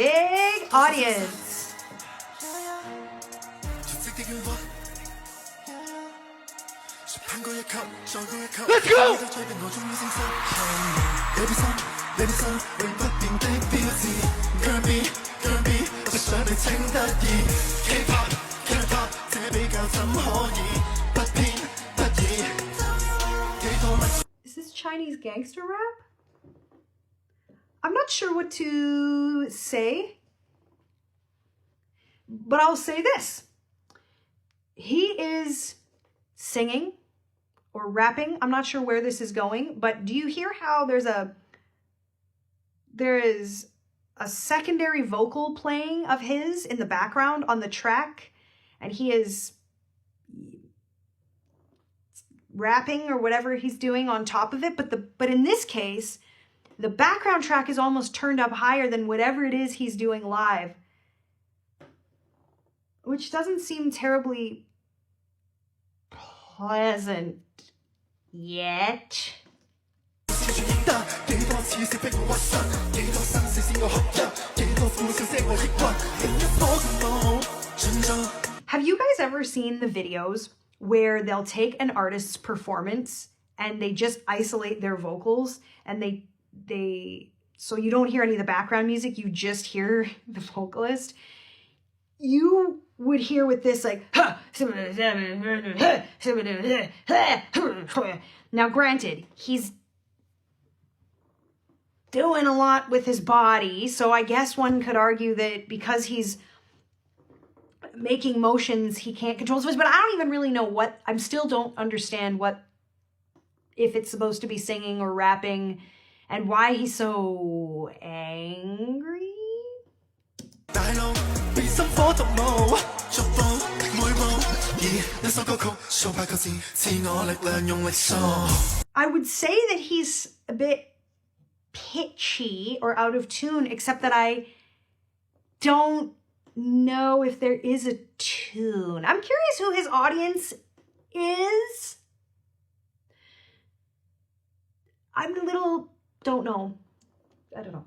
big audience. Let's go! Is this Chinese gangster rap? I'm not sure what to say, but I'll say this. He is singing or rapping. I'm not sure where this is going, but do you hear how there is a secondary vocal playing of his in the background on the track, and he is rapping or whatever he's doing on top of it, but in this case, the background track is almost turned up higher than whatever it is he's doing live, which doesn't seem terribly pleasant yet. Have you guys ever seen the videos where they'll take an artist's performance and they just isolate their vocals, and so you don't hear any of the background music, you just hear the vocalist? You would hear with this like, now granted, he's doing a lot with his body, so I guess one could argue that because he's making motions, he can't control his voice, but I don't even really know what, I still don't understand what, if it's supposed to be singing or rapping, and why he's so angry. I would say that he's a bit pitchy or out of tune, except that I don't know if there is a tune. I'm curious who his audience is. I'm a little, don't know. I don't know.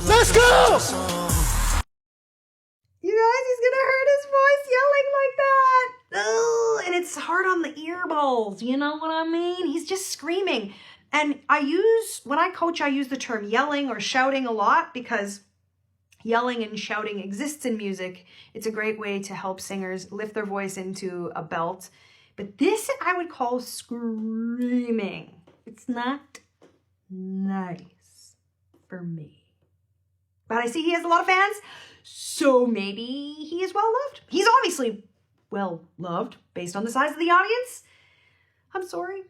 Let's go! You guys, he's gonna hurt his voice yelling like that. Ugh, and it's hard on the earballs, you know what I mean? He's just screaming. And when I coach, I use the term yelling or shouting a lot, because yelling and shouting exists in music. It's a great way to help singers lift their voice into a belt. But this I would call screaming. It's not nice for me. But I see he has a lot of fans, so maybe he is well loved. He's obviously well loved based on the size of the audience. I'm sorry.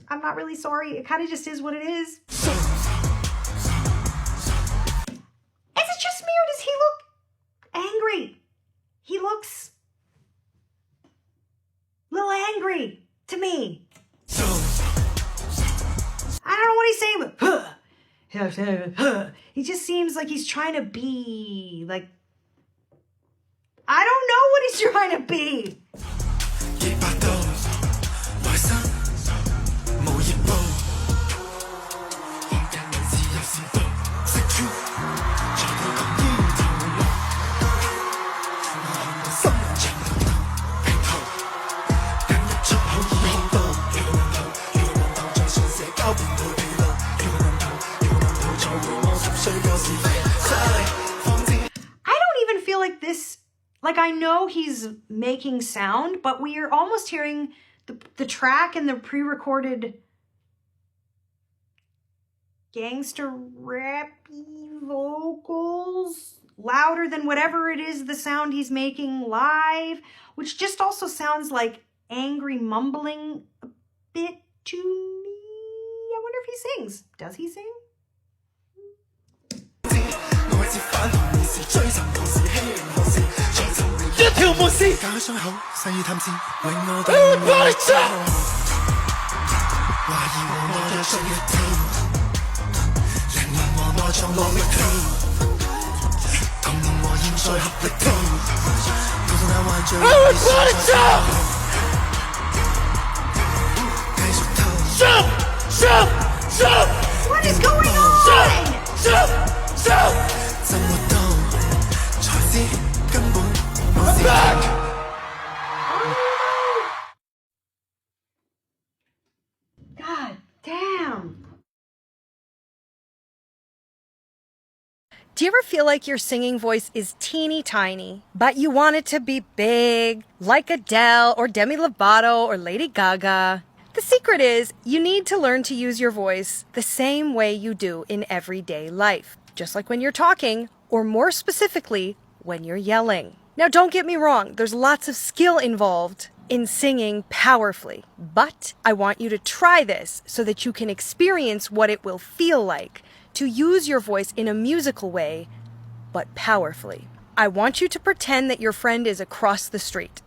I'm not really sorry. It kind of just is what it is. Is it just me, or does he look angry? He looks a little angry to me. I don't know what he's saying, but he just seems like he's trying to be like, I don't know what he's trying to be. Like, I know he's making sound, but we are almost hearing the track and the pre-recorded gangster rappy vocals louder than whatever it is the sound he's making live, which just also sounds like angry mumbling a bit to me. I wonder if he sings. Does he sing? Everybody jump! Jump! Jump! Jump! What is going on? Jump! Jump! I'm back! God damn. Do you ever feel like your singing voice is teeny tiny, but you want it to be big, like Adele or Demi Lovato or Lady Gaga? The secret is you need to learn to use your voice the same way you do in everyday life, just like when you're talking, or more specifically, when you're yelling. Now, don't get me wrong, there's lots of skill involved in singing powerfully, but I want you to try this so that you can experience what it will feel like to use your voice in a musical way, but powerfully. I want you to pretend that your friend is across the street.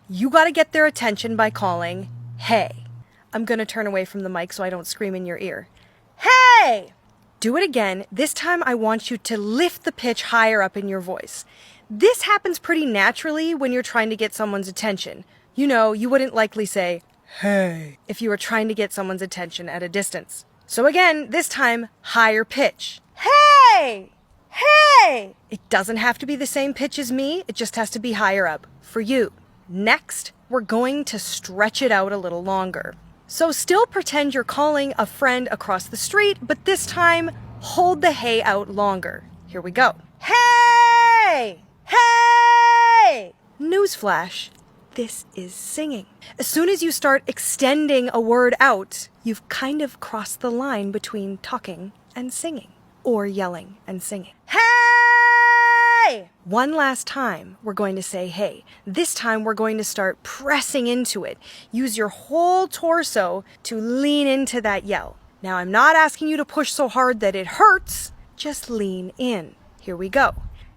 You got to get their attention by calling, "Hey." I'm going to turn away from the mic so I don't scream in your ear. "Hey!" Do it again. This time I want you to lift the pitch higher up in your voice. This happens pretty naturally when you're trying to get someone's attention. You know, you wouldn't likely say, "Hey," if you were trying to get someone's attention at a distance. So again, this time, higher pitch. "Hey! Hey!" It doesn't have to be the same pitch as me. It just has to be higher up for you. Next, we're going to stretch it out a little longer. So still pretend you're calling a friend across the street, but this time, hold the hey out longer. Here we go. Hey! Hey! Newsflash. This is singing. As soon as you start extending a word out, you've kind of crossed the line between talking and singing, or yelling and singing. Hey! One last time, we're going to say hey. This time, we're going to start pressing into it. Use your whole torso to lean into that yell. Now, I'm not asking you to push so hard that it hurts. Just lean in. Here we go.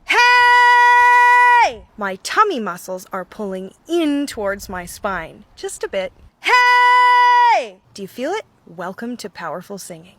Hey! My tummy muscles are pulling in towards my spine. Just a bit. Hey! Do you feel it? Welcome to powerful singing.